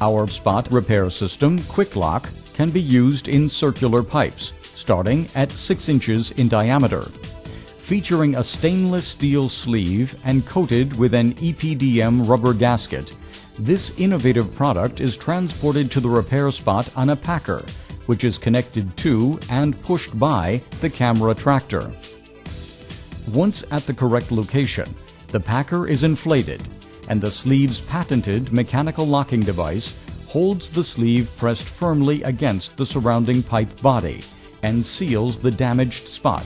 Our spot repair system, QuickLock, can be used in circular pipes, starting at 6 inches in diameter. Featuring a stainless steel sleeve and coated with an EPDM rubber gasket, this innovative product is transported to the repair spot on a packer, which is connected to and pushed by the camera tractor. Once at the correct location, the packer is inflated, and the sleeve's patented mechanical locking device holds the sleeve pressed firmly against the surrounding pipe body and seals the damaged spot.